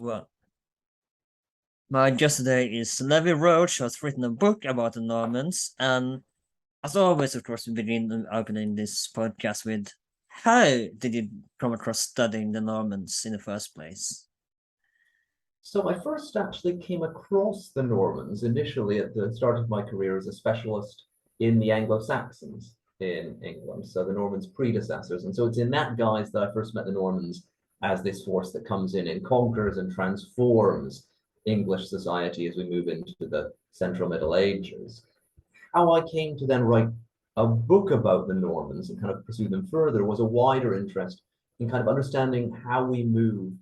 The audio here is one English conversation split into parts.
Well, my guest today is Levi Roach, who has written a book about the Normans. And as always, of course, we begin opening this podcast with how did you come across studying the Normans in the first place? So I first actually came across the Normans initially at the start of my career as a specialist in the Anglo-Saxons in England, so the Normans' predecessors. And so it's in that guise that I first met the Normans as this force that comes in and conquers and transforms English society as we move into the Central Middle Ages. How I came to then write a book about the Normans and kind of pursue them further was a wider interest in kind of understanding how we move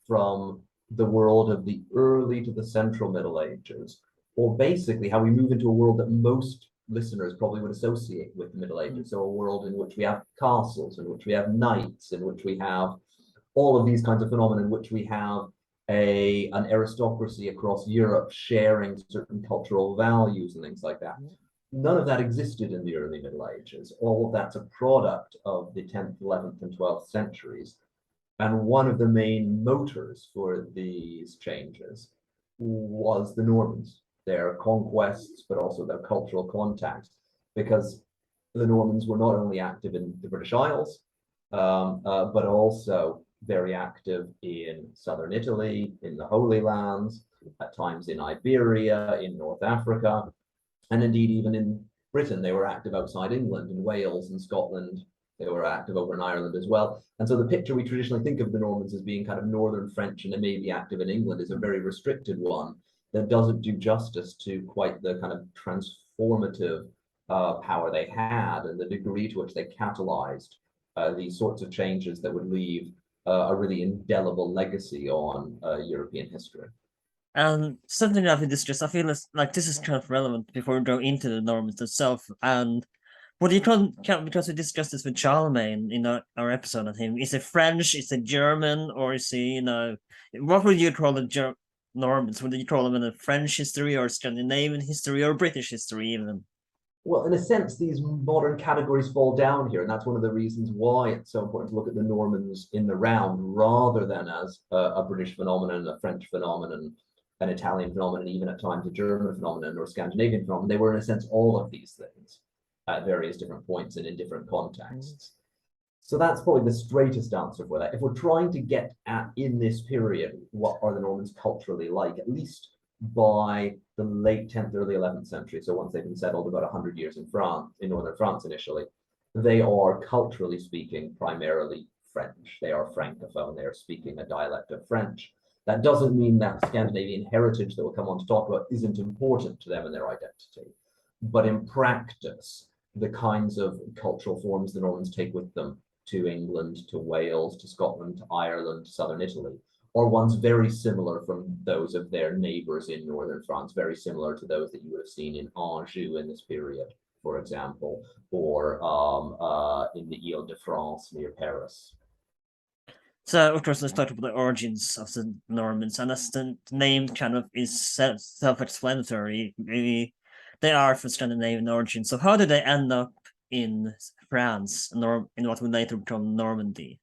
from the world of the early to the Central Middle Ages, or basically how we move into a world that most listeners probably would associate with the Middle Ages. So a world in which we have castles, in which we have knights, in which we have all of these kinds of phenomena, in which we have an aristocracy across Europe sharing certain cultural values and things like that. None of that existed in the early Middle Ages. All of that's a product of the 10th, 11th, and 12th centuries. And one of the main motors for these changes was the Normans, their conquests, but also their cultural contacts, because the Normans were not only active in the British Isles, but also very active in southern Italy, in the Holy Lands, at times in Iberia, in North Africa, and indeed even in Britain. They were active outside England, in Wales and Scotland. They were active over in Ireland as well. And so the picture we traditionally think of the Normans as being kind of northern French and maybe active in England is a very restricted one that doesn't do justice to quite the kind of transformative power they had and the degree to which they catalyzed these sorts of changes that would leave a really indelible legacy on European history. And something that we discussed, I feel like this is kind of relevant before we go into the Normans themselves. And what do you call, because we discussed this with Charlemagne in our episode on him, is it French, is it German, or is he, what would you call the Normans? Would you call them in a French history or Scandinavian history or British history even? Well, in a sense, these modern categories fall down here, and that's one of the reasons why it's so important to look at the Normans in the round rather than as a British phenomenon, a French phenomenon, an Italian phenomenon, even at times a German phenomenon or Scandinavian phenomenon. They were, in a sense, all of these things at various different points and in different contexts. So that's probably the straightest answer for that. If we're trying to get at, in this period, what are the Normans culturally like, at least by the late 10th, early 11th century, so once they've been settled about 100 years in France, in northern France initially, they are culturally speaking primarily French. They are Francophone. They are speaking a dialect of French. That doesn't mean that Scandinavian heritage that we'll come on to talk about isn't important to them and their identity. But in practice, the kinds of cultural forms the Normans take with them to England, to Wales, to Scotland, to Ireland, to southern Italy, are ones very similar from those of their neighbors in northern France, very similar to those that you would have seen in Anjou in this period, for example, or in the Ile-de-France near Paris. So, of course, let's talk about the origins of the Normans, and as the name kind of is self-explanatory, they are from Scandinavian origin. So, how did they end up in France, in what would later become Normandy?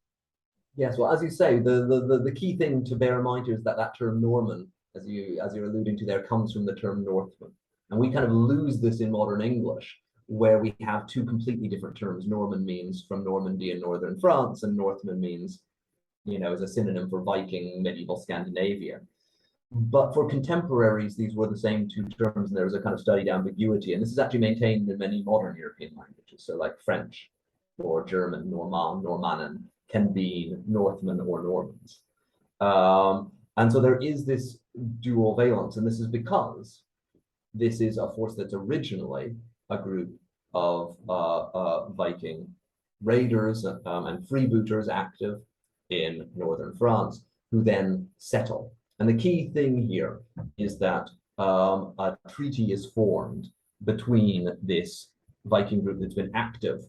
Yes, well, as you say, the key thing to bear in mind here is that that term Norman, as you're alluding to there, comes from the term Northman, and we kind of lose this in modern English, where we have two completely different terms. Norman means from Normandy in northern France, and Northman means, is a synonym for Viking medieval Scandinavia. But for contemporaries, these were the same two terms, and there was a kind of studied ambiguity, and this is actually maintained in many modern European languages. So like French or German, Normannen, can be Northmen or Normans. And so there is this dual valence, and this is because this is a force that's originally a group of Viking raiders and freebooters active in northern France, who then settle. And the key thing here is that a treaty is formed between this Viking group that's been active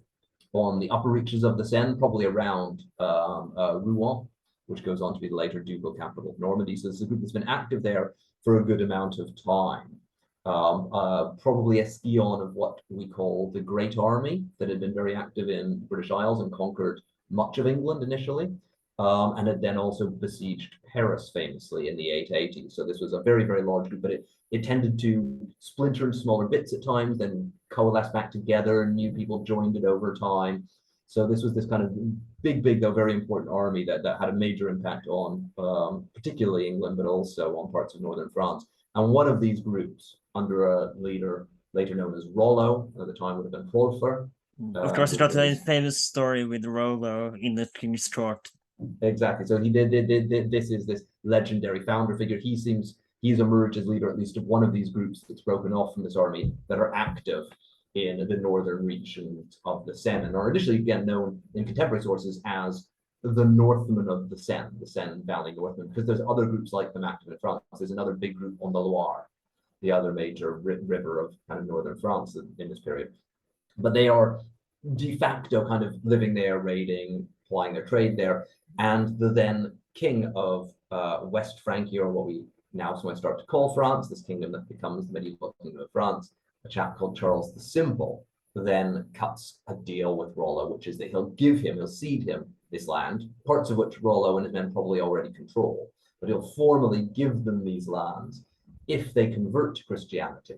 on the upper reaches of the Seine, probably around Rouen, which goes on to be the later ducal capital of Normandy. So it's a group that's been active there for a good amount of time. Probably a scion of what we call the Great Army that had been very active in British Isles and conquered much of England initially. and had then also besieged Paris famously in the 880s. So this was a very, very large group, but it tended to splinter into smaller bits at times, then coalesce back together, and new people joined it over time. So this was this kind of big, though very important army that had a major impact on particularly England, but also on parts of northern France. And one of these groups, under a leader later known as Rollo, at the time would have been Hrolfr. Of course, you got the famous story with Rollo in the King's Court. Exactly. So he did this is this legendary founder figure. He's emerged as leader at least of one of these groups that's broken off from this army that are active in the northern regions of the Seine, and are initially again known in contemporary sources as the Northmen of the Seine Valley Northmen, because there's other groups like them active in France. There's another big group on the Loire, the other major river of kind of northern France in this period. But they are de facto kind of living there, raiding, plying their trade there. And the then king of West Francia, or what we now might start to call France, this kingdom that becomes the medieval kingdom of France, a chap called Charles the Simple, then cuts a deal with Rollo, which is that he'll cede him this land, parts of which Rollo and his men probably already control, but he'll formally give them these lands if they convert to Christianity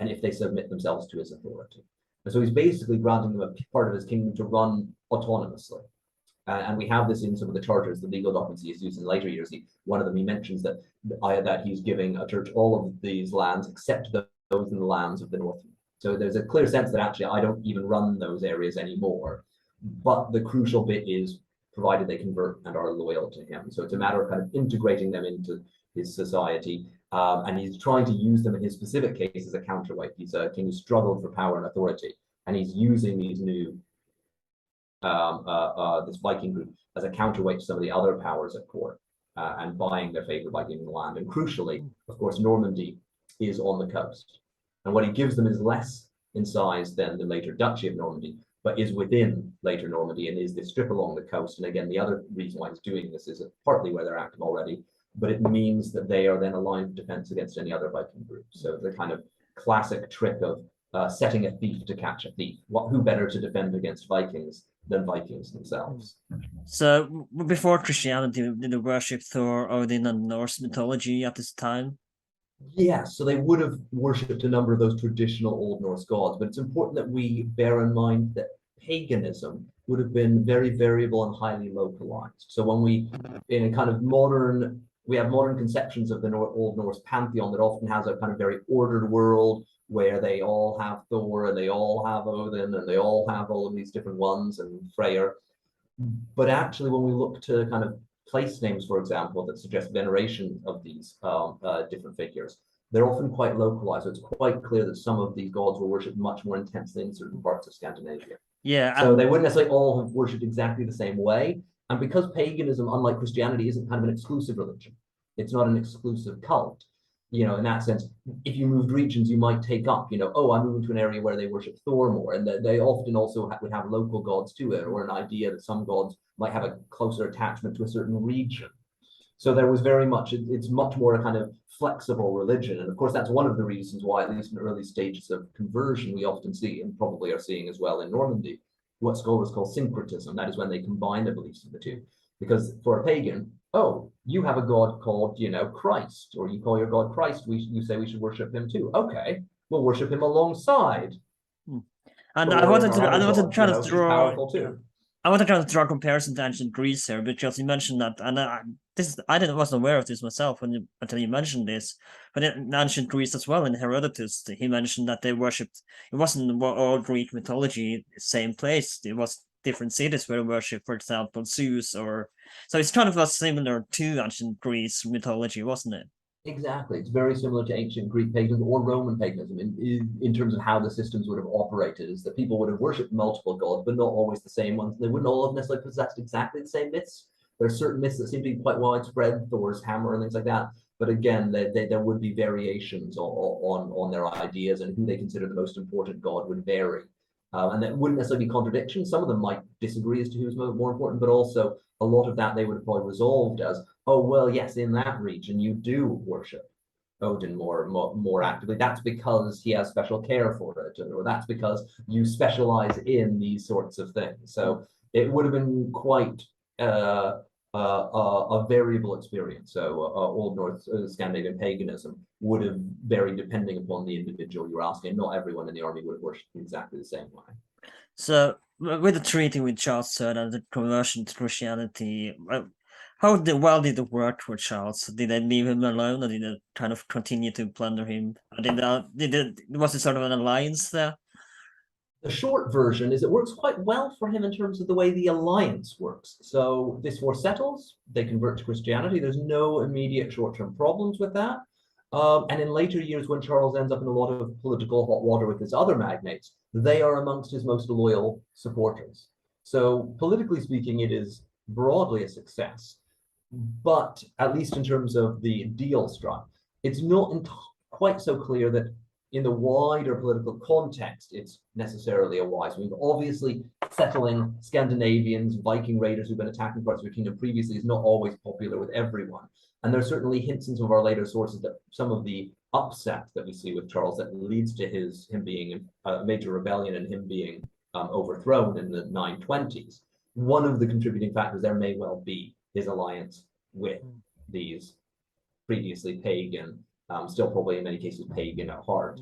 and if they submit themselves to his authority. And so he's basically granting them a part of his kingdom to run autonomously. And we have this in some of the charters, the legal documents he's used in later years. One of them, he mentions that he's giving a church all of these lands except those in the lands of the north. So there's a clear sense that actually I don't even run those areas anymore. But the crucial bit is provided they convert and are loyal to him. So it's a matter of kind of integrating them into his society. And he's trying to use them in his specific case as a counterweight. He's a king who struggled for power and authority. And he's using these new this Viking group as a counterweight to some of the other powers at court, and buying their favor by giving the land. And crucially, of course, Normandy is on the coast. And what he gives them is less in size than the later Duchy of Normandy, but is within later Normandy and is this strip along the coast. And again, the other reason why he's doing this is partly where they're active already, but it means that they are then a line of defense against any other Viking group. So the kind of classic trick of setting a thief to catch a thief. Who better to defend against Vikings than Vikings themselves? So before Christianity, did they worship Thor, Odin, and Norse mythology at this time? Yeah, so they would have worshipped a number of those traditional Old Norse gods, but it's important that we bear in mind that paganism would have been very variable and highly localized. So when we, in a kind of modern, we have modern conceptions of the Old Norse pantheon that often has a kind of very ordered world where they all have Thor and they all have Odin and they all have all of these different ones and Freyr. But actually, when we look to kind of place names, for example, that suggest veneration of these different figures, they're often quite localized. So it's quite clear that some of these gods were worshipped much more intensely in certain parts of Scandinavia. Yeah. So they wouldn't necessarily all have worshipped exactly the same way. And because paganism, unlike Christianity, isn't kind of an exclusive religion, it's not an exclusive cult. You know, in that sense, if you moved regions, you might take up, oh, I'm moving to an area where they worship Thor more. And they often also would have local gods to it, or an idea that some gods might have a closer attachment to a certain region. So there was very much, it's much more a kind of flexible religion. And of course, that's one of the reasons why, at least in early stages of conversion, we often see, and probably are seeing as well in Normandy, what scholars call syncretism. That is when they combine the beliefs of the two. Because for a pagan, oh, you have a god called, Christ, or you call your god Christ, you say we should worship him too. Okay, we'll worship him alongside. And I wanted to try to draw a comparison to ancient Greece here, because you mentioned that, and wasn't aware of this myself until you mentioned this. But in ancient Greece as well, in Herodotus, he mentioned that they worshipped. It wasn't all Greek mythology, same place. It was different cities where they worship, for example, Zeus, or so it's kind of similar to ancient Greece mythology, wasn't it? Exactly. It's very similar to ancient Greek paganism or Roman paganism in terms of how the systems would have operated, is that people would have worshipped multiple gods, but not always the same ones. They wouldn't all have necessarily possessed exactly the same myths. There are certain myths that seem to be quite widespread, Thor's hammer and things like that. But again, there would be variations on their ideas, and who they consider the most important god would vary. And that wouldn't necessarily be contradictions. Some of them might disagree as to who's more important, but also a lot of that they would have probably resolved as, oh, well, yes, in that region you do worship Odin more actively. That's because he has special care for it, or that's because you specialize in these sorts of things. So it would have been quite a variable experience. So Old North Scandinavian paganism would have varied depending upon the individual you're asking. Not everyone in the army would have worshipped exactly the same way. So, with the treaty with Charles III and the conversion to Christianity, how well did it work for Charles? Did they leave him alone, or did they kind of continue to plunder him? Or was it sort of an alliance there? The short version is it works quite well for him in terms of the way the alliance works. So this war settles, they convert to Christianity. There's no immediate short-term problems with that. And in later years, when Charles ends up in a lot of political hot water with his other magnates, they are amongst his most loyal supporters. So politically speaking, it is broadly a success. But at least in terms of the deal struck, it's not quite so clear that in the wider political context, it's necessarily a wise move. Obviously, settling Scandinavians, Viking raiders who've been attacking parts of your kingdom previously is not always popular with everyone. And there's certainly hints in some of our later sources that some of the upset that we see with Charles that leads to him being a major rebellion and him being overthrown in the 920s. One of the contributing factors there may well be his alliance with these previously pagan, still probably in many cases pagan at heart,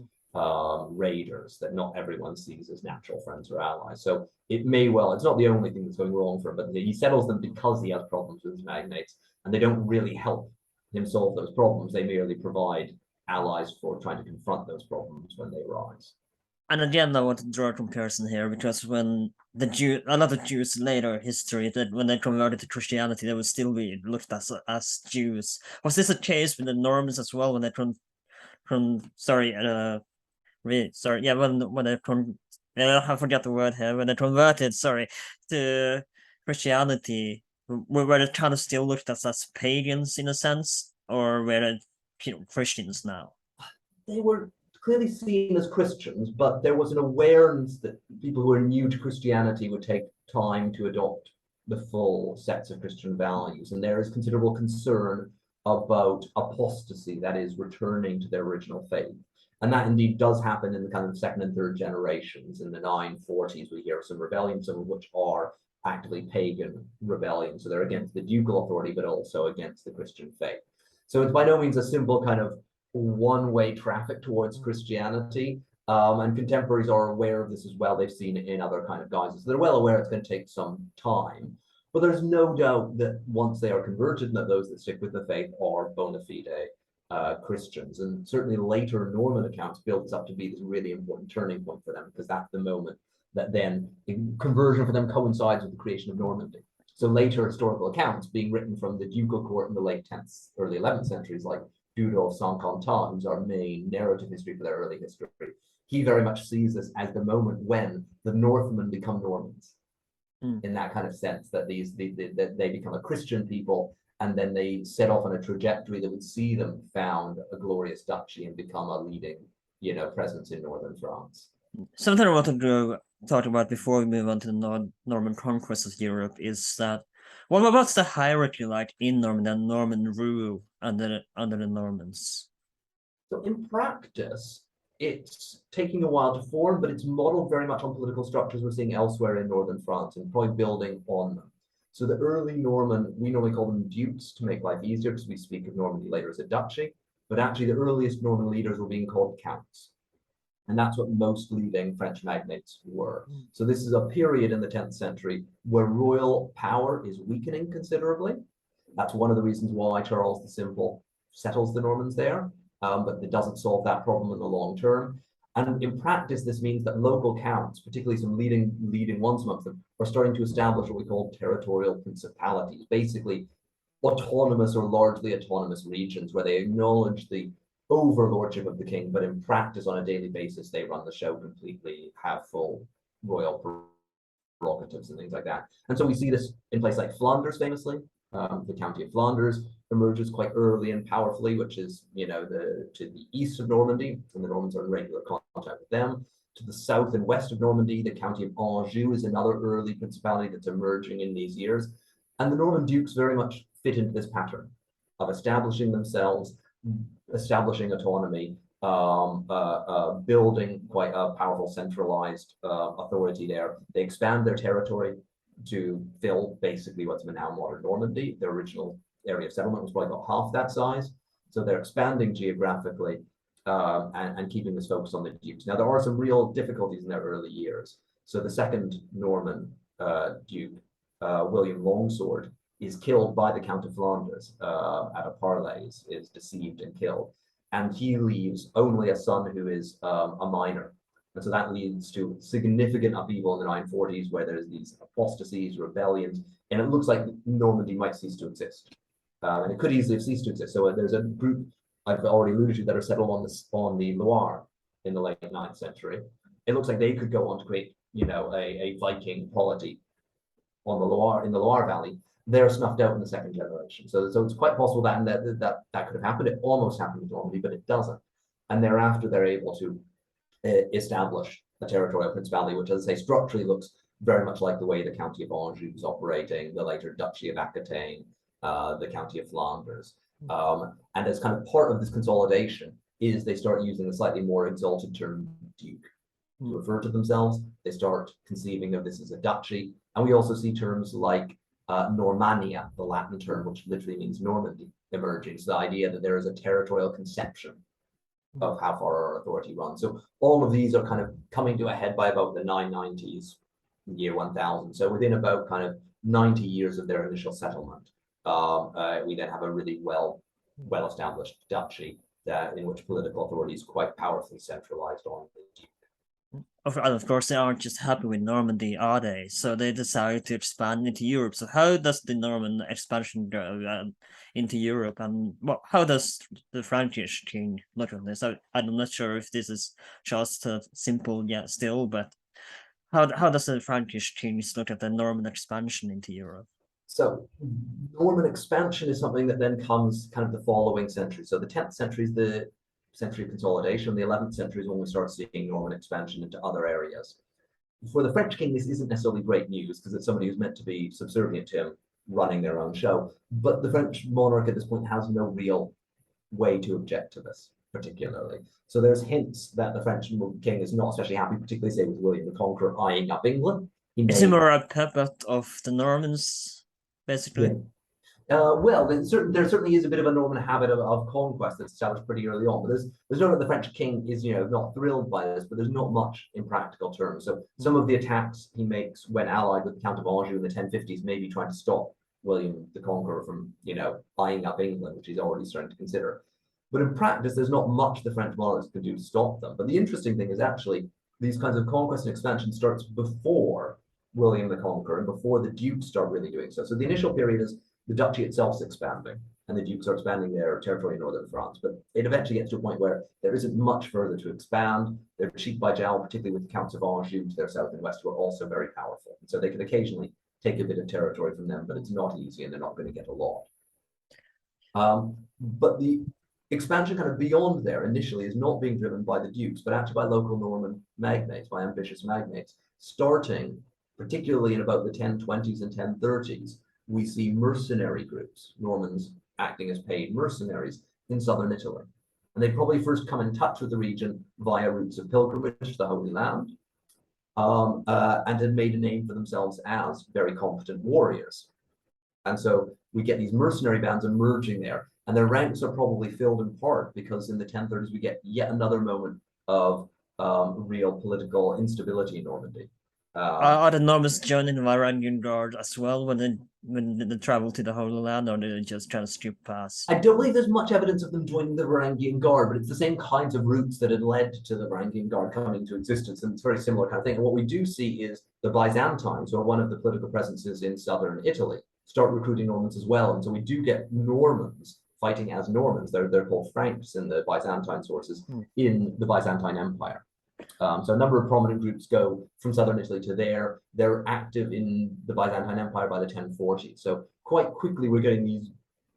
raiders that not everyone sees as natural friends or allies. So it may well, it's not the only thing that's going wrong for him, but he settles them because he has problems with his magnates, and they don't really help him solve those problems. They merely provide allies for trying to confront those problems when they arise. And again, I want to draw a comparison here because when a lot of Jews later history, that when they converted to Christianity, they would still be looked as Jews. Was this a case with the Normans as well when they sorry, sorry, yeah, when they I forgot the word here, when they converted, sorry, to Christianity, were they kind of still looked at as pagans in a sense, or were they Christians now? They were clearly seen as Christians, but there was an awareness that people who are new to Christianity would take time to adopt the full sets of Christian values. And there is considerable concern about apostasy, that is, returning to their original faith. And that indeed does happen in the kind of second and third generations. In the 940s, we hear of some rebellions, some of which are actively pagan rebellions. So they're against the ducal authority, but also against the Christian faith. So it's by no means a simple kind of one-way traffic towards Christianity. And contemporaries are aware of this as well. They've seen it in other kind of guises. So they're well aware it's going to take some time. But there's no doubt that once they are converted, that those that stick with the faith are bona fide Christians. And certainly later Norman accounts built this up to be this really important turning point for them, because that's the moment that then the conversion for them coincides with the creation of Normandy. So later historical accounts being written from the ducal court in the late 10th, early 11th centuries, like Dudo of Saint-Quentin, who's our main narrative history for their early history, he very much sees this as the moment when the Northmen become Normans. In that kind of sense, that they become a Christian people, and then they set off on a trajectory that would see them found a glorious duchy and become a leading, presence in northern France. Something I want to talk about before we move on to the Norman Conquest of Europe is that what's the hierarchy like in Normandy and Norman rule under the Normans? So in practice, it's taking a while to form, but it's modeled very much on political structures we're seeing elsewhere in northern France and probably building on them. So the early Norman, we normally call them dukes to make life easier because we speak of Normandy later as a duchy, but actually the earliest Norman leaders were being called counts. And that's what most leading French magnates were. So this is a period in the 10th century where royal power is weakening considerably. That's one of the reasons why Charles the Simple settles the Normans there. But it doesn't solve that problem in the long term. And in practice, this means that local counts, particularly some leading ones amongst them, are starting to establish what we call territorial principalities, basically autonomous or largely autonomous regions where they acknowledge the overlordship of the king, but in practice on a daily basis, they run the show completely, have full royal prerogatives and things like that. And so we see this in places like Flanders, famously. The county of Flanders emerges quite early and powerfully, which is, to the east of Normandy, and the Normans are in regular contact with them. To the south and west of Normandy, the county of Anjou is another early principality that's emerging in these years. And the Norman dukes very much fit into this pattern of establishing themselves, establishing autonomy, building quite a powerful centralized authority there. They expand their territory. to fill basically what's now modern Normandy. Their original area of settlement was probably about half that size. So they're expanding geographically and keeping this focus on the dukes. Now, there are some real difficulties in their early years. So the second Norman duke, William Longsword, is killed by the Count of Flanders at a parley, is deceived and killed. And he leaves only a son who is a minor. And so that leads to significant upheaval in the 940s, where there's these apostasies, rebellions, and it looks like Normandy might cease to exist. And it could easily have ceased to exist. So there's a group I've already alluded to that are settled on the Loire in the late 9th century. It looks like they could go on to create, a Viking polity on the Loire, in the Loire Valley. They're snuffed out in the second generation. So it's quite possible that could have happened. It almost happened with Normandy, but it doesn't. And thereafter, they're able to establish a territorial principality, which, as I say, structurally looks very much like the way the County of Anjou was operating, the later Duchy of Aquitaine, the County of Flanders. And as kind of part of this consolidation is they start using a slightly more exalted term, duke, to refer to themselves. They start conceiving of this as a duchy. And we also see terms like Normannia, the Latin term, which literally means Normandy, emerging. So the idea that there is a territorial conception of how far our authority runs. So all of these are kind of coming to a head by about the 990s, year 1000. So within about kind of 90 years of their initial settlement, we then have a really well-established duchy in which political authority is quite powerfully centralized on the duke. Of course, they aren't just happy with Normandy, are they? So they decide to expand into Europe. So how does the Norman expansion go into Europe, and how does the Frankish king look at this? I'm not sure if this is just simple yet still, but how does the Frankish kings look at the Norman expansion into Europe? So Norman expansion is something that then comes kind of the following century. So the 10th century is the century of consolidation. The 11th century is when we start seeing Norman expansion into other areas. For the French king, this isn't necessarily great news because it's somebody who's meant to be subservient to him, running their own show. But the French monarch at this point has no real way to object to this, particularly. So there's hints that the French king is not especially happy, particularly, say, with William the Conqueror eyeing up England. Is he more a puppet of the Normans, basically? Yeah. Well, there certainly is a bit of a Norman habit of conquest that's established pretty early on. But there's no that the French king is not thrilled by this, but there's not much in practical terms. So some of the attacks he makes when allied with the Count of Anjou in the 1050s may be trying to stop William the Conqueror from eyeing up England, which he's already starting to consider. But in practice, there's not much the French monarchs can do to stop them. But the interesting thing is actually these kinds of conquest and expansion starts before William the Conqueror and before the dukes start really doing so. So the initial period is the duchy itself is expanding, and the dukes are expanding their territory in northern France. But it eventually gets to a point where there isn't much further to expand. They're cheek by jowl, particularly with the Counts of Anjou to their south and west, who are also very powerful. And so they can occasionally take a bit of territory from them, but it's not easy, and they're not going to get a lot. But the expansion kind of beyond there initially is not being driven by the dukes, but actually by local Norman magnates, by ambitious magnates, starting particularly in about the 1020s and 1030s. We see mercenary groups, Normans acting as paid mercenaries in southern Italy. And they probably first come in touch with the region via routes of pilgrimage to the Holy Land, and had made a name for themselves as very competent warriors. And so we get these mercenary bands emerging there, and their ranks are probably filled in part because in the 1030s we get yet another moment of real political instability in Normandy. Are the Normans joining the Varangian Guard as well when they travel to the Holy Land, or do they just try to skip past? I don't believe there's much evidence of them joining the Varangian Guard, but it's the same kinds of routes that had led to the Varangian Guard coming into existence, and it's a very similar kind of thing. And what we do see is the Byzantines, who are one of the political presences in southern Italy, start recruiting Normans as well. And so we do get Normans fighting as Normans. They're called Franks in the Byzantine sources in the Byzantine Empire. So a number of prominent groups go from southern Italy to there. They're active in the Byzantine Empire by the 1040s. So quite quickly, we're getting these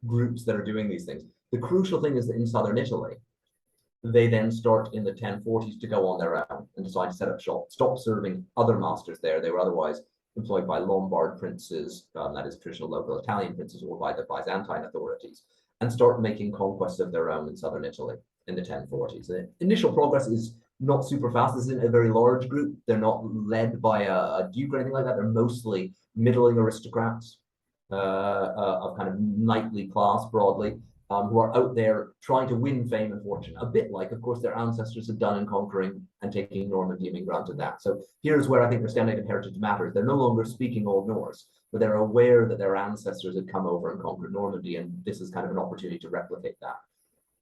groups that are doing these things. The crucial thing is that in southern Italy, they then start in the 1040s to go on their own and decide to set up shop, stop serving other masters there. They were otherwise employed by Lombard princes, that is traditional local Italian princes, or by the Byzantine authorities, and start making conquests of their own in southern Italy in the 1040s. The initial progress is not super fast. This isn't a very large group. They're not led by a duke or anything like that. They're mostly middling aristocrats of kind of knightly class broadly, who are out there trying to win fame and fortune, a bit like, of course, their ancestors had done in conquering and taking Normandy and being granted that. So here's where I think their Scandinavian heritage matters. They're no longer speaking Old Norse, but they're aware that their ancestors had come over and conquered Normandy, and this is kind of an opportunity to replicate that.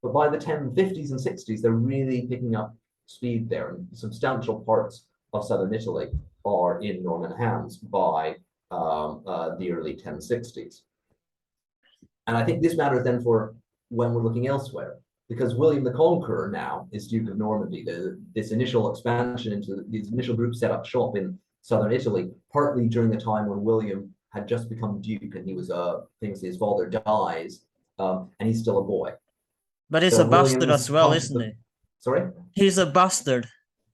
But by the 1050s and 60s, they're really picking up speed there, and substantial parts of southern Italy are in Norman hands by the early 1060s. And I think this matters then for when we're looking elsewhere, because William the Conqueror now is Duke of Normandy. This initial expansion into these initial groups set up shop in southern Italy, partly during the time when William had just become Duke, and he was famously his father dies, and he's still a boy. But he's So a bastard William as well, comes isn't to- he? Sorry? He's a bastard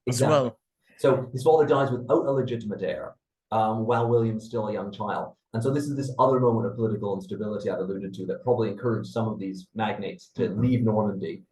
as Exactly. well. So his father dies without a legitimate heir, while William's still a young child. And so this is this other moment of political instability I've alluded to that probably encouraged some of these magnates to leave Normandy.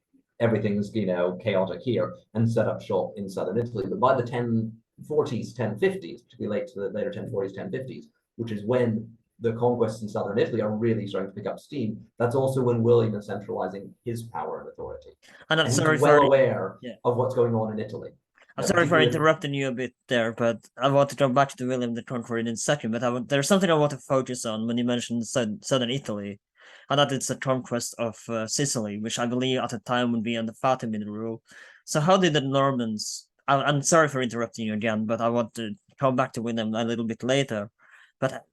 Everything's, chaotic here, and set up shop in southern Italy. But by the 1040s, 1050s, particularly late to the later 1040s, 1050s, which is when the conquests in southern Italy are really starting to pick up steam, that's also when William is centralizing his power and authority. And I'm And sorry he's well for aware yeah. of what's going on in Italy. I'm sorry for interrupting you a bit there, but I want to come back to William the Conqueror in a second. But there's something I want to focus on when you mentioned southern Italy, and that it's the conquest of Sicily, which I believe at the time would be under Fatimid rule. So how did the Normans? I'm sorry for interrupting you again, but I want to come back to William a little bit later. But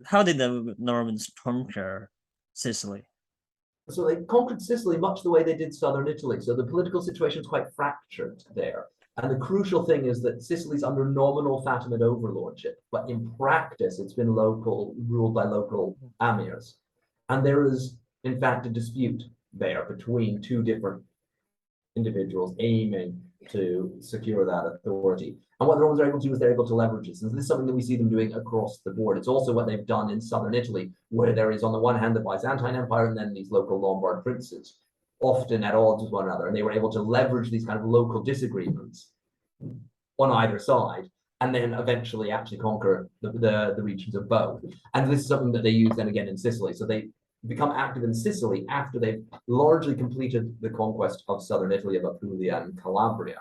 how did the Normans conquer Sicily? So they conquered Sicily much the way they did southern Italy. So the political situation is quite fractured there. And the crucial thing is that Sicily's under nominal Fatimid overlordship, but in practice, it's been ruled by local amirs. And there is, in fact, a dispute there between two different individuals aiming to secure that authority. And what the Romans are able to do is they're able to leverage this. And this is something that we see them doing across the board. It's also what they've done in southern Italy, where there is, on the one hand, the Byzantine Empire, and then these local Lombard princes, often at odds with one another. And they were able to leverage these kind of local disagreements on either side, and then eventually actually conquer the regions of both. And this is something that they use then again in Sicily. So they become active in Sicily after they've largely completed the conquest of southern Italy, of Apulia and Calabria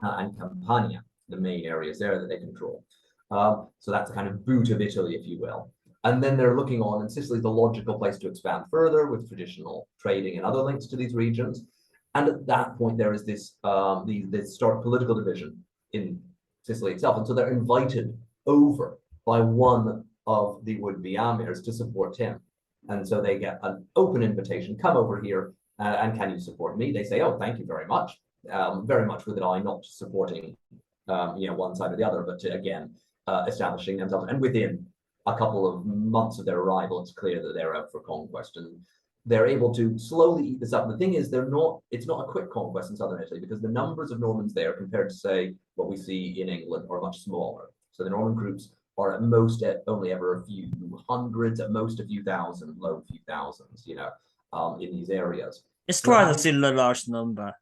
and Campania, the main areas there that they control. So that's a kind of boot of Italy, if you will. And then they're looking on, and Sicily is the logical place to expand further with traditional trading and other links to these regions. And at that point, there is this stark political division in Sicily itself. And so they're invited over by one of the would-be amirs to support him. And so they get an open invitation, come over here, and can you support me? They say, oh, thank you very much. Very much with an eye not supporting one side or the other, but to, again, establishing themselves. And within a couple of months of their arrival, it's clear that they're out for conquest. And they're able to slowly eat this up. And the thing is, it's not a quick conquest in southern Italy, because the numbers of Normans there compared to, say, what we see in England are much smaller. So the Norman groups are at most only ever a few hundreds, at most a few thousand, low few thousands, in these areas. It's quite still a large number.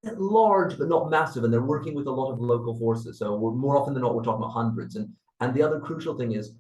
Large, but not massive, and they're working with a lot of local forces. So more often than not, we're talking about hundreds. And the other crucial thing is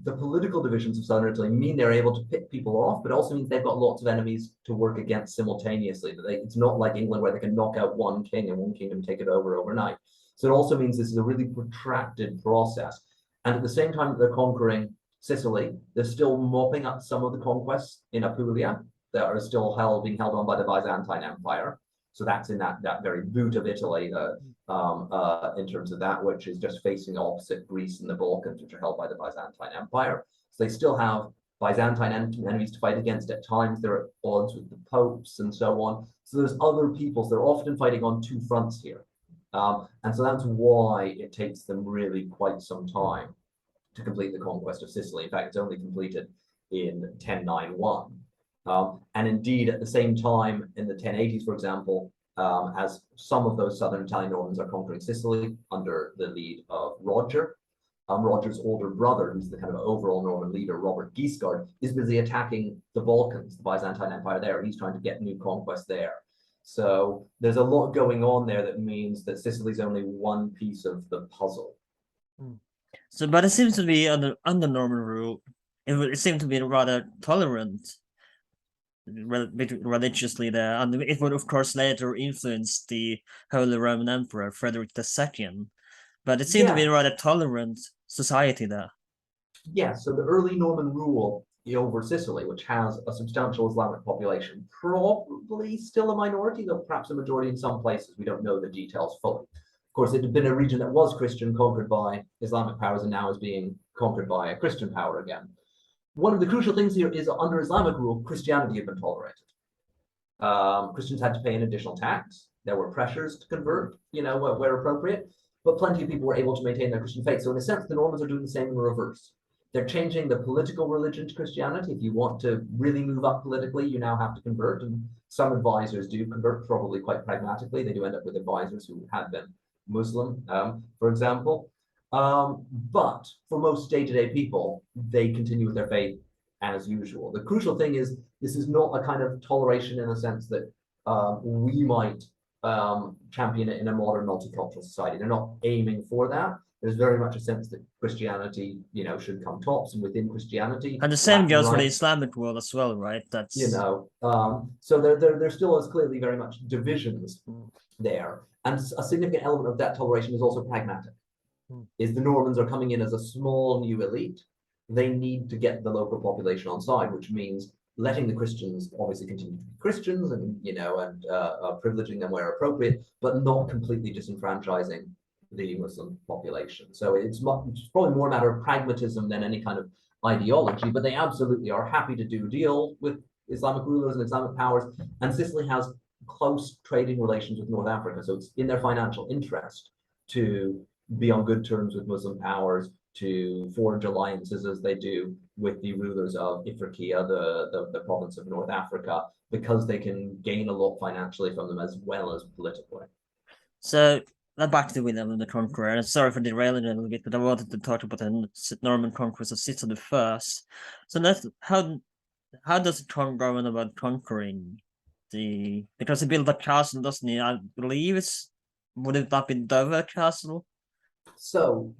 the political divisions of southern Italy mean they're able to pick people off, but also means they've got lots of enemies to work against simultaneously. It's not like England, where they can knock out one king and one kingdom take it over overnight. So it also means this is a really protracted process. And at the same time that they're conquering Sicily, they're still mopping up some of the conquests in Apulia that are still being held on by the Byzantine Empire. So that's in that very boot of Italy, in terms of that, which is just facing opposite Greece and the Balkans, which are held by the Byzantine Empire. So they still have Byzantine enemies to fight against. At times they're at odds with the popes and so on. So there's other peoples. They're often fighting on two fronts here. And so that's why it takes them really quite some time to complete the conquest of Sicily. In fact, it's only completed in 1091. And indeed, at the same time, in the 1080s, for example, as some of those southern Italian Normans are conquering Sicily under the lead of Roger, Roger's older brother, who's the kind of overall Norman leader, Robert Guiscard, is busy attacking the Balkans, the Byzantine Empire there. He's trying to get new conquests there. So there's a lot going on there that means that Sicily's only one piece of the puzzle. So, but it seems to be under Norman rule, it seemed to be rather tolerant religiously there, and it would of course later influence the Holy Roman Emperor Frederick II. But it seemed to be a rather tolerant society there. Yeah, so the early Norman rule over Sicily, which has a substantial Islamic population, probably still a minority, though perhaps a majority in some places. We don't know the details fully. Of course, it had been a region that was Christian, conquered by Islamic powers, and now is being conquered by a Christian power again. One of the crucial things here is under Islamic rule, Christianity had been tolerated. Christians had to pay an additional tax. There were pressures to convert, where appropriate, but plenty of people were able to maintain their Christian faith. So in a sense, the Normans are doing the same in reverse. They're changing the political religion to Christianity. If you want to really move up politically, you now have to convert. And some advisors do convert, probably quite pragmatically. They do end up with advisors who had been Muslim, for example. But for most day-to-day people, they continue with their faith as usual. The crucial thing is this is not a kind of toleration in the sense that we might champion it in a modern multicultural society. They're not aiming for that. There's very much a sense that Christianity, should come tops, and within Christianity, and the same goes for the Islamic world as well, right? That's so there still is clearly very much divisions there, and a significant element of that toleration is also pragmatic. Is the Normans are coming in as a small new elite. They need to get the local population on side, which means letting the Christians obviously continue to be Christians and privileging them where appropriate, but not completely disenfranchising the Muslim population. So it's probably more a matter of pragmatism than any kind of ideology, but they absolutely are happy to do a deal with Islamic rulers and Islamic powers. And Sicily has close trading relations with North Africa, so it's in their financial interest to be on good terms with Muslim powers, to forge alliances as they do with the rulers of Ifriqiya, the province of North Africa, because they can gain a lot financially from them as well as politically. So back to William the Conqueror, and sorry for derailing a little bit, but I wanted to talk about the Norman Conquest of Sicily first. So that's how does the Conqueror go on about conquering because he built a castle, doesn't he? I believe would it not be Dover Castle? So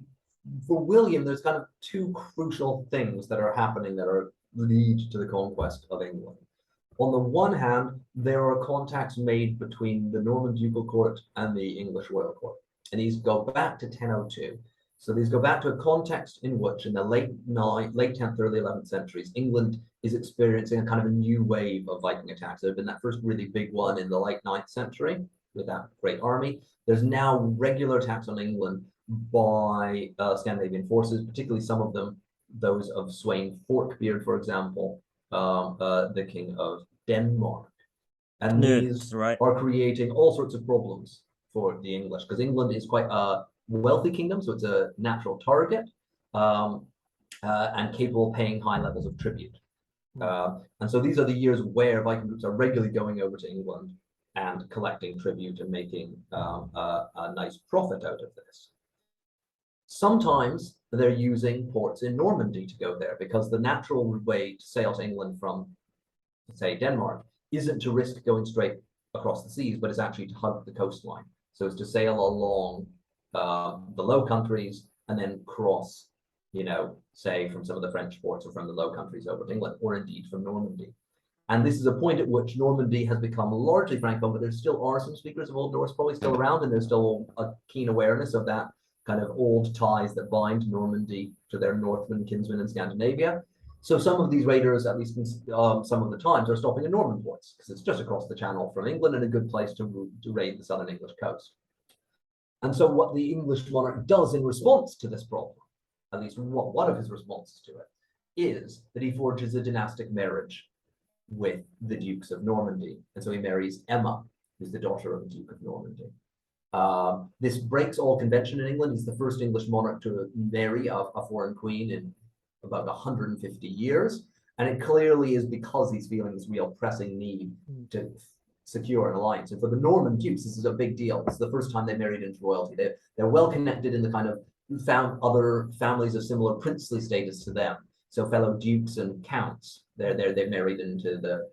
for William, there's kind of two crucial things that are happening that lead to the conquest of England. On the one hand, there are contacts made between the Norman ducal court and the English royal court, and these go back to 1002. So these go back to a context in which, in the late 10th, early 11th centuries, England is experiencing a kind of a new wave of Viking attacks. There had been that first really big one in the late 9th century with that great army. There's now regular attacks on England by Scandinavian forces, particularly some of them, those of Sweyn Forkbeard, for example, the king of Denmark. And these are creating all sorts of problems for the English, because England is quite a wealthy kingdom, so it's a natural target, and capable of paying high levels of tribute. And so these are the years where Viking groups are regularly going over to England and collecting tribute and making a nice profit out of this. Sometimes they're using ports in Normandy to go there, because the natural way to sail to England from, say, Denmark isn't to risk going straight across the seas, but it's actually to hug the coastline. So it's to sail along the Low Countries and then cross, say, from some of the French ports or from the Low Countries over to England, or indeed from Normandy. And this is a point at which Normandy has become largely Francophone, but there still are some speakers of Old Norse probably still around, and there's still a keen awareness of that kind of old ties that bind Normandy to their Northman kinsmen in Scandinavia. So some of these raiders, at least in, some of the times, are stopping in Norman ports, because it's just across the channel from England and a good place to raid the southern English coast. And so what the English monarch does in response to this problem, at least one of his responses to it, is that he forges a dynastic marriage with the Dukes of Normandy. And so he marries Emma, who's the daughter of the Duke of Normandy. This breaks all convention in England. He's the first English monarch to marry a foreign queen in about 150 years. And it clearly is because he's feeling this real pressing need to secure an alliance. And for the Norman dukes, this is a big deal. This is the first time they married into royalty. They're well connected in the kind of found other families of similar princely status to them. So fellow dukes and counts, they're married into the,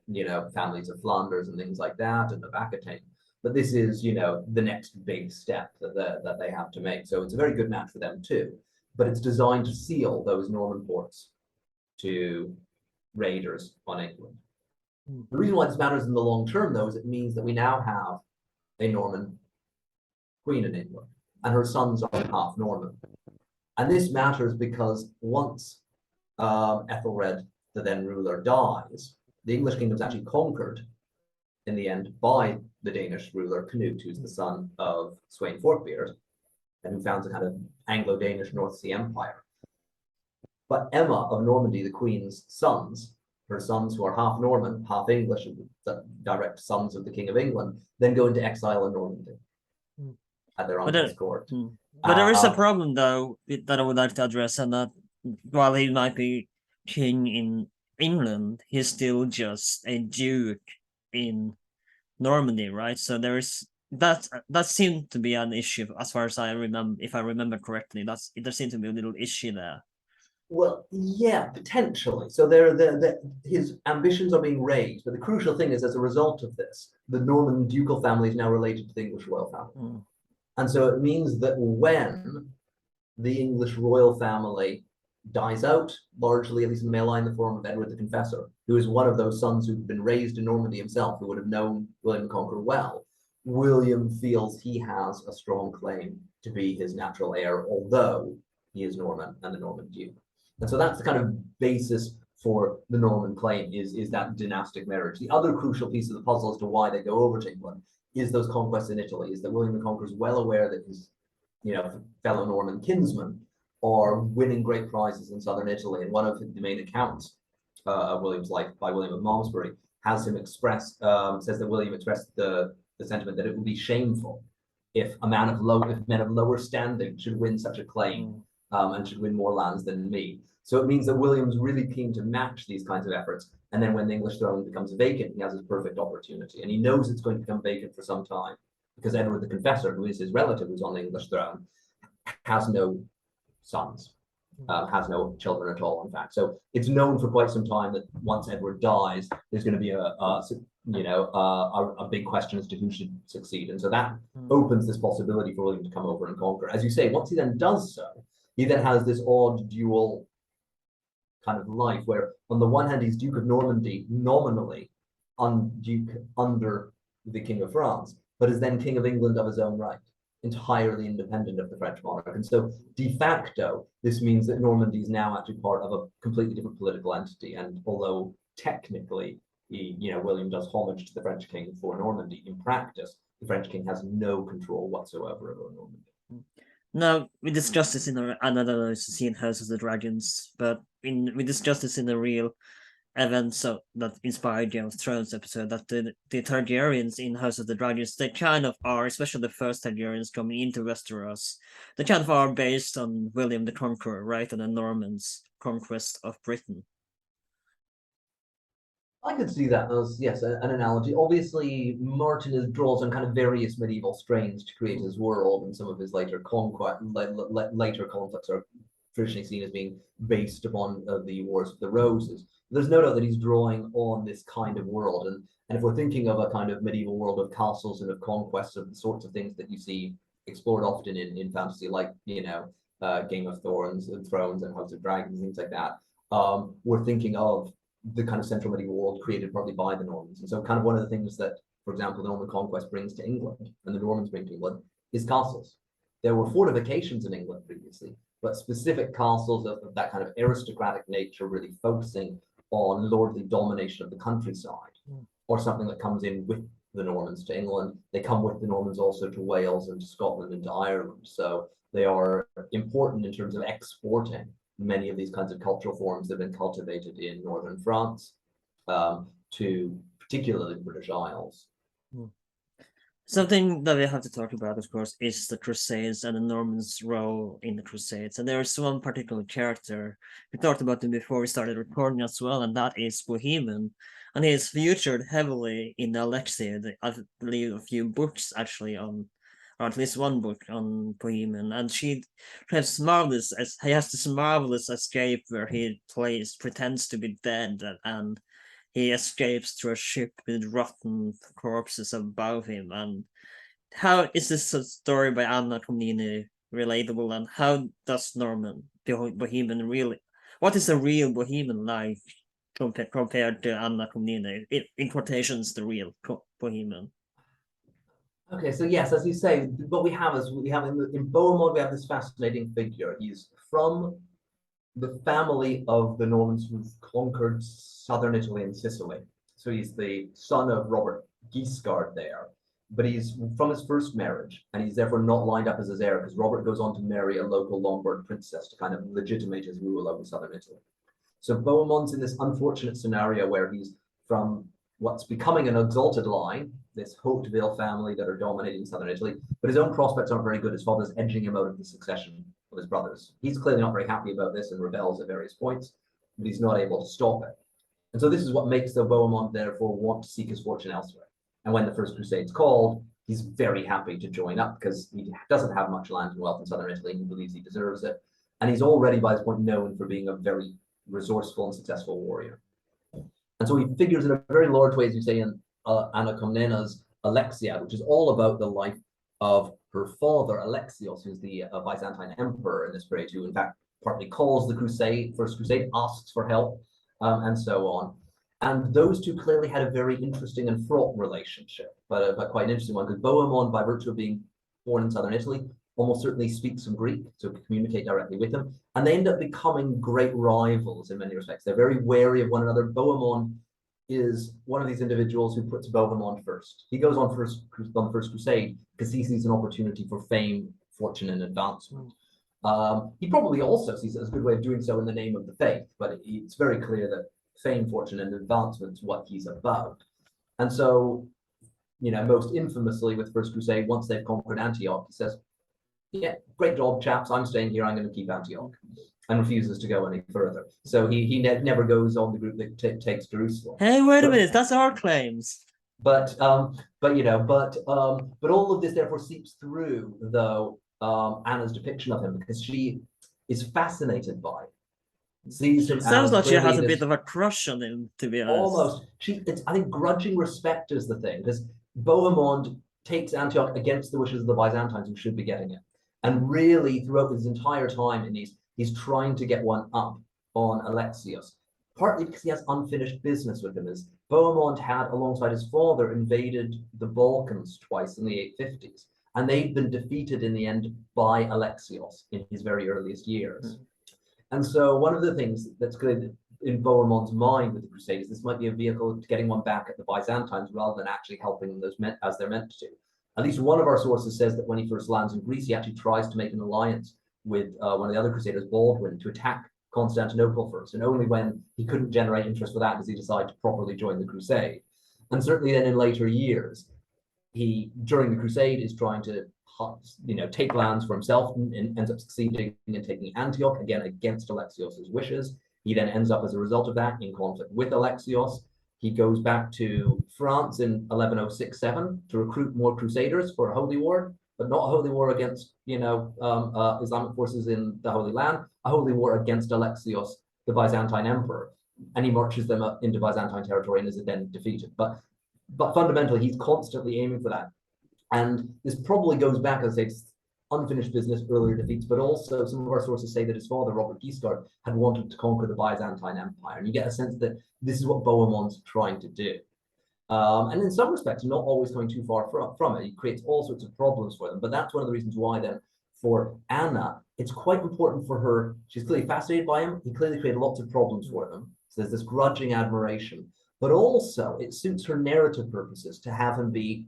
families of Flanders and things like that, and of Aquitaine. But this is, the next big step that they have to make. So it's a very good match for them too. But it's designed to seal those Norman ports to raiders on England. The reason why this matters in the long term, though, is it means that we now have a Norman queen in England, and her sons are half Norman. And this matters because once Ethelred, the then ruler, dies, the English kingdom is actually conquered in the end by the Danish ruler Canute, who's the son of Sweyn Forkbeard, and who founds a kind of Anglo-Danish North Sea Empire. But Emma of Normandy, the queen's sons, her sons who are half Norman, half English, the direct sons of the King of England, then go into exile in Normandy at their uncle's court. But there is a problem, though, that I would like to address, and that while he might be king in England, he's still just a duke in Normandy, right? So there is that seemed to be an issue as far as I remember, if I remember correctly. There seemed to be a little issue there. Well, yeah, potentially. So his ambitions are being raised, but the crucial thing is, as a result of this, the Norman ducal family is now related to the English royal family. And so it means that when the English royal family dies out, largely, at least in the male line, in the form of Edward the Confessor, who is one of those sons who've been raised in Normandy himself, who would have known William the Conqueror well, William feels he has a strong claim to be his natural heir, although he is Norman and the Norman duke. And so that's the kind of basis for the Norman claim, is that dynastic marriage. The other crucial piece of the puzzle as to why they go over to England is those conquests in Italy, is that William the Conqueror is well aware that his fellow Norman kinsmen are winning great prizes in southern Italy. And one of the main accounts of William's life by William of Malmesbury has him express, says that William expressed the sentiment that it would be shameful if men of lower standing should win such a claim and should win more lands than me. So it means that William's really keen to match these kinds of efforts. And then when the English throne becomes vacant, he has his perfect opportunity. And he knows it's going to become vacant for some time because Edward the Confessor, who is his relative who's on the English throne, has no sons, has no children at all, in fact. So it's known for quite some time that once Edward dies, there's going to be a big question as to who should succeed. And so that opens this possibility for William to come over and conquer. As you say, once he then does so, he then has this odd dual kind of life where on the one hand he's Duke of Normandy nominally, Duke under the King of France, but is then King of England of his own right, entirely independent of the French monarch. And so de facto, this means that Normandy is now actually part of a completely different political entity. And although technically William does homage to the French king for Normandy, in practice, the French king has no control whatsoever over Normandy. Now, we discussed this in another scene, House of the Dragons, but we discussed this in the real events that inspired Game of Thrones episode, that the Targaryens in House of the Dragons, they kind of are, especially the first Targaryens coming into Westeros, they kind of are based on William the Conqueror, right, and the Normans' conquest of Britain. I could see that as, yes, an analogy. Obviously, Martin draws on kind of various medieval strains to create his world, and some of his later conflicts are traditionally seen as being based upon the Wars of the Roses. There's no doubt that he's drawing on this kind of world, and if we're thinking of a kind of medieval world of castles and of conquests of the sorts of things that you see explored often in fantasy, like Game of Thrones and House of Dragons and things like that, we're thinking of the kind of central medieval world created partly by the Normans. And so kind of one of the things that, for example, the Norman Conquest brings to England and the Normans bring to England is castles. There were fortifications in England previously, but specific castles of that kind of aristocratic nature, really focusing on lordly domination of the countryside, or something that comes in with the Normans to England. They come with the Normans also to Wales and to Scotland and to Ireland. So they are important in terms of exporting many of these kinds of cultural forms that have been cultivated in northern France to particularly the British Isles. Something that we have to talk about, of course, is the Crusades and the Normans' role in the Crusades. And there's one particular character, we talked about him before we started recording as well, and that is Bohemond. And he is featured heavily in Alexei. I believe a few books actually on or at least one book on Bohemian, and he has this marvelous escape where he pretends to be dead, and he escapes through a ship with rotten corpses above him. And how is this a story by Anna Komnene relatable, and how does Norman Bohemian really? What is a real Bohemian like compared to Anna Komnene? In quotations, the real Bohemian. Okay, so yes, as you say, what we have is in Bohemond we have this fascinating figure. He's from the family of the Normans who've conquered southern Italy and Sicily. So he's the son of Robert Guiscard there, but he's from his first marriage, and he's therefore not lined up as his heir because Robert goes on to marry a local Lombard princess to kind of legitimate his rule over southern Italy. So Bohemond's in this unfortunate scenario where he's from what's becoming an exalted line, this Hauteville family that are dominating southern Italy, but his own prospects aren't very good. His father's edging him out of the succession of his brothers. He's clearly not very happy about this and rebels at various points, but he's not able to stop it. And so this is what makes the Bohemond therefore want to seek his fortune elsewhere. And when the First Crusade's called, he's very happy to join up because he doesn't have much land and wealth in southern Italy and he believes he deserves it. And he's already by this point known for being a very resourceful and successful warrior. And so he figures in a very large way, as you say, in Anna Komnene's Alexiad, which is all about the life of her father, Alexios, who's the Byzantine emperor in this period, who in fact partly calls the First Crusade, asks for help, and so on. And those two clearly had a very interesting and fraught relationship, but quite an interesting one, because Bohemond, by virtue of being born in southern Italy, almost certainly speaks some Greek, so can communicate directly with him. And they end up becoming great rivals in many respects. They're very wary of one another. Bohemond is one of these individuals who puts Bohemond first. He goes on the First Crusade because he sees an opportunity for fame, fortune, and advancement. He probably also sees it as a good way of doing so in the name of the faith, but it's very clear that fame, fortune, and advancement is what he's about. And so, most infamously with First Crusade, once they've conquered Antioch, he says, yeah, great job, chaps. I'm staying here. I'm going to keep Antioch, and refuses to go any further. So he never goes on the group that takes Jerusalem. Hey, wait a minute. That's our claims. But all of this therefore seeps through, though, Anna's depiction of him, because she is fascinated by him. Sees him. Sounds like she has a bit of a crush on him, to be honest. Almost. I think grudging respect is the thing, because Bohemond takes Antioch against the wishes of the Byzantines, who should be getting it. And really, throughout his entire time, he's trying to get one up on Alexios, partly because he has unfinished business with him. As Bohemond had, alongside his father, invaded the Balkans twice in the 850s, and they'd been defeated in the end by Alexios in his very earliest years. And so one of the things that's good in Bohemond's mind with the Crusades, this might be a vehicle to getting one back at the Byzantines rather than actually helping them as they're meant to. At least one of our sources says that when he first lands in Greece, he actually tries to make an alliance with one of the other crusaders, Baldwin, to attack Constantinople first. And only when he couldn't generate interest for that does he decide to properly join the crusade. And certainly then in later years, he, during the crusade, is trying to take lands for himself and ends up succeeding in taking Antioch, again, against Alexios's wishes. He then ends up, as a result of that, in conflict with Alexios. He goes back to France in 1106-7 to recruit more crusaders for a holy war, but not a holy war against, Islamic forces in the Holy Land, a holy war against Alexios, the Byzantine emperor. And he marches them up into Byzantine territory and is then defeated. But fundamentally, he's constantly aiming for that. And this probably goes back, as I say, unfinished business, earlier defeats, but also some of our sources say that his father, Robert Guiscard, had wanted to conquer the Byzantine Empire. And you get a sense that this is what Bohemond's trying to do. And in some respects, not always going too far from it. He creates all sorts of problems for them. But that's one of the reasons why then, for Anna, it's quite important for her. She's clearly fascinated by him. He clearly created lots of problems for them. So there's this grudging admiration. But also, it suits her narrative purposes to have him be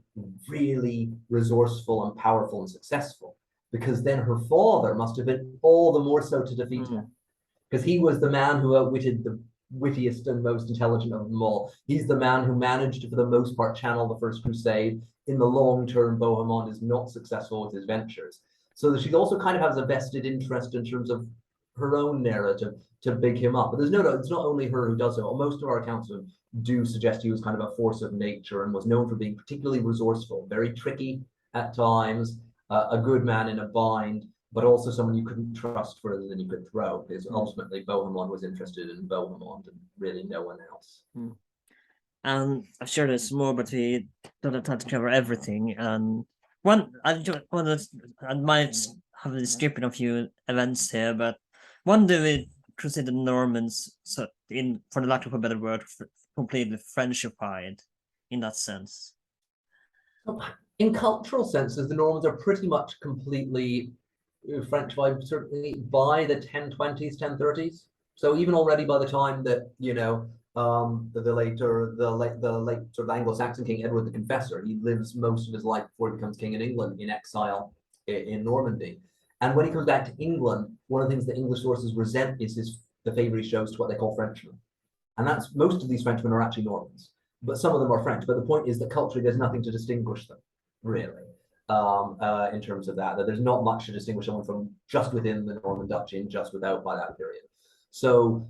really resourceful and powerful and successful, because then her father must have been all the more so to defeat him, because he was the man who outwitted the wittiest and most intelligent of them all. He's the man who managed to, for the most part, channel the First Crusade. In the long term, Bohemond is not successful with his ventures. So that she also kind of has a vested interest in terms of her own narrative to big him up. But there's no, it's not only her who does so. Most of our accounts of him do suggest he was kind of a force of nature and was known for being particularly resourceful, very tricky at times, a good man in a bind, but also someone you couldn't trust further than you could throw, because ultimately Bohemond was interested in Bohemond and really no one else. And I'm sure there's more, but we don't have time to cover everything. And one, I might have a skipping a few events here, but one day we Crusade the Normans, so for the lack of a better word, completely Frenchified in that sense. In cultural senses, the Normans are pretty much completely Frenchified, certainly by the 1020s, 1030s. So even already by the time that, you know, the late sort of Anglo-Saxon king Edward the Confessor, he lives most of his life before he becomes king in England in exile in Normandy. And when he comes back to England, one of the things that English sources resent is the favor he shows to what they call Frenchmen. And that's, most of these Frenchmen are actually Normans, but some of them are French. But the point is that culturally, there's nothing to distinguish them, really, in terms of that there's not much to distinguish someone from just within the Norman duchy and just without by that period. So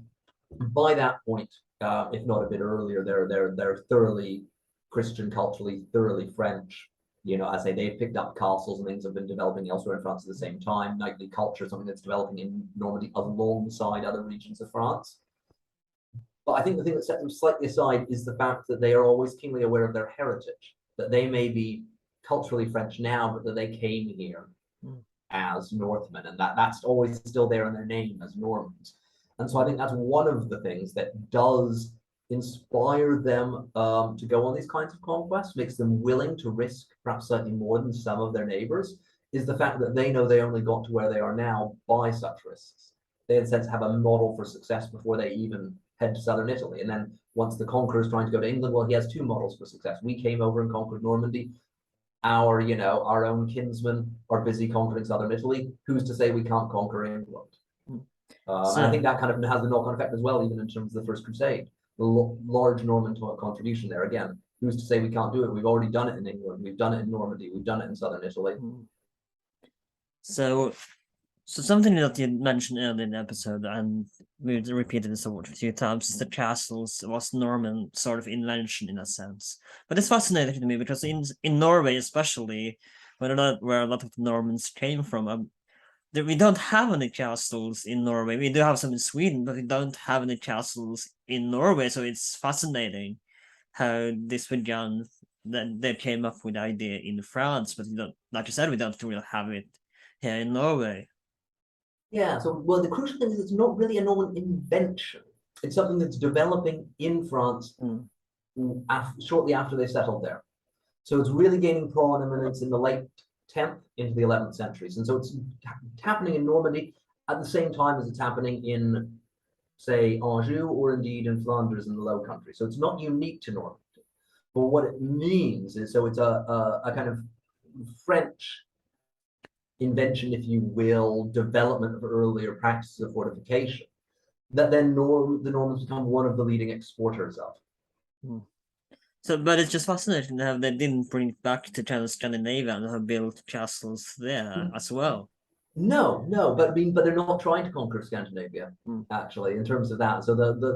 by that point, if not a bit earlier, they're thoroughly Christian, culturally thoroughly French. You know, as I say, they've picked up castles and things have been developing elsewhere in France at the same time. Knightly culture is something that's developing in Normandy alongside other regions of France. But I think the thing that sets them slightly aside is the fact that they are always keenly aware of their heritage, that they may be culturally French now, but that they came here as Northmen, and that's always still there in their name as Normans. And so I think that's one of the things that does inspire them to go on these kinds of conquests, makes them willing to risk perhaps slightly more than some of their neighbors, is the fact that they know they only got to where they are now by such risks. They, in a sense, have a model for success before they even head to southern Italy. And then once the conqueror is trying to go to England, well, he has two models for success. We came over and conquered Normandy. Our, you know, our own kinsmen are busy conquering southern Italy. Who's to say we can't conquer England? And I think that kind of has the knock-on effect as well, even in terms of the First Crusade. The large Norman contribution there. Again, who's to say we can't do it? We've already done it in England. We've done it in Normandy. We've done it in southern Italy. So something that you mentioned earlier in the episode, and we repeated this a few times, is the castles was Norman sort of invention in a sense. But it's fascinating to me because in Norway, especially, where a lot of the Normans came from, we don't have any castles in Norway. We do have some in Sweden, but we don't have any castles in Norway. So it's fascinating how this began. Then they came up with the idea in France, but we don't, like you said, we don't really have it here in Norway. Yeah, so, well, the crucial thing is it's not really a Norman invention. It's something that's developing in France shortly after they settled there. So it's really gaining prominence in the late 10th into the 11th centuries. And so it's happening in Normandy at the same time as it's happening in, say, Anjou, or indeed in Flanders in the Low Country. So it's not unique to Normandy. But what it means is, so it's a kind of French invention, if you will, development of earlier practices of fortification, that then the Normans become one of the leading exporters of. So, but it's just fascinating how they didn't bring it back to kind of Scandinavia and have built castles there as well. No, but they're not trying to conquer Scandinavia, actually, in terms of that. So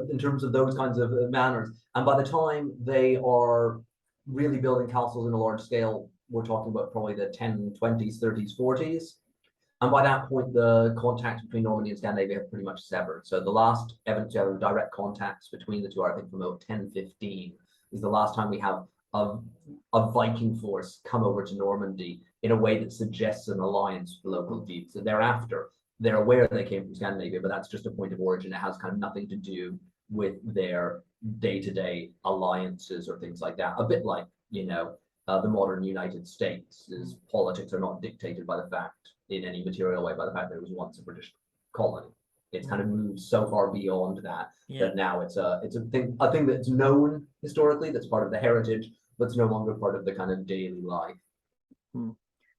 in terms of those kinds of manners, and by the time they are really building castles in a large scale, we're talking about probably the 1020s, 30s, 40s. And by that point, the contacts between Normandy and Scandinavia have pretty much severed. So the last evidence of direct contacts between the two, I think, from about 1015, is the last time we have a Viking force come over to Normandy in a way that suggests an alliance with the local dudes. So thereafter, they're aware they came from Scandinavia, but that's just a point of origin. It has kind of nothing to do with their day-to-day alliances or things like that. A bit like, you know, the modern United States, is politics are not dictated by the fact, in any material way, by the fact that it was once a British colony. It's kind of moved so far beyond that that now it's a thing that's known historically, that's part of the heritage, but it's no longer part of the kind of daily life.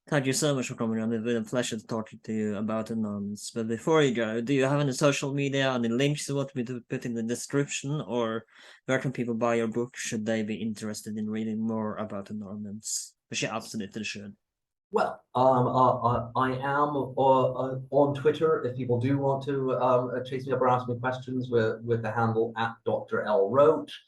Thank you so much for coming on. It's been a pleasure talking to you about the Normans. But before you go, do you have any social media, any links you want me to put in the description, or where can people buy your book should they be interested in reading more about the Normans? Which you absolutely should. Well, I am on Twitter if people do want to chase me up or ask me questions with the handle @Dr. L. Roach.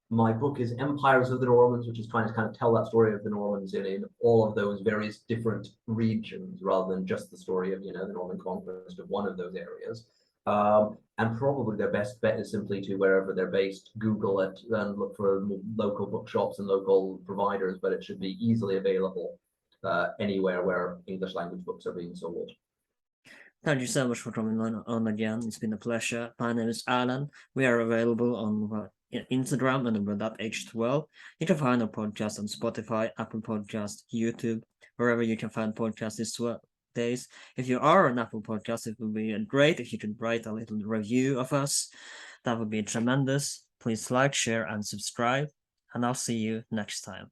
My book is Empires of the Normans, which is trying to kind of tell that story of the Normans in all of those various different regions, rather than just the story of, the Norman conquest of one of those areas. And probably their best bet is simply to, wherever they're based, Google it and look for local bookshops and local providers, but it should be easily available anywhere where English language books are being sold. Thank you so much for coming on again. It's been a pleasure. My name is Alan. We are available on Instagram and H12. You can find our podcast on Spotify, Apple Podcast, YouTube, wherever you can find podcasts these days. If you are an Apple Podcast, it would be great if you could write a little review of us. That would be tremendous. Please like, share, and subscribe. And I'll see you next time.